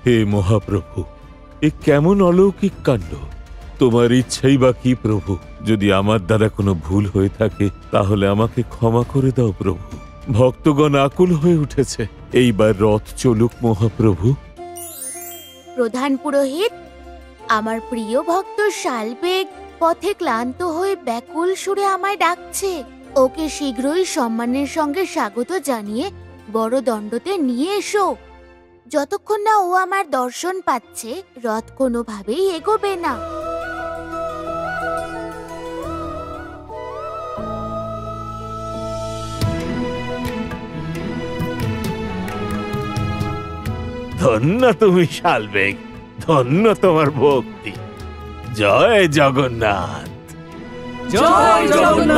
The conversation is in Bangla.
হে মহাপ্রভু, এ কেমন অলৌকিক কাণ্ড! তোমার ইচ্ছাই বা কি প্রভু? যদি আমার দ্বারা কোনো ভুল হয়ে থাকে তাহলে আমাকে ক্ষমা করে দাও প্রভু। ভক্তগণ আকুল হয়ে উঠেছে, এইবার রথ চলুক মহাপ্রভু। প্রধান পুরোহিত, আমার প্রিয় ভক্ত শালবেগ পথে ক্লান্ত হয়ে ব্যাকুল সুরে আমায় ডাকছে। ওকে শীঘ্রই সম্মানের সঙ্গে স্বাগত জানিয়ে বড় দণ্ডতে নিয়ে এসো। যতক্ষণ না ও আমার দর্শন পাচ্ছে, রথ কোনোভাবেই এগোবে না। ধন্য তুমি শালবেগ, ধন্য তোমার ভক্তি। জয় জগন্নাথ। জয় জগন্নাথ।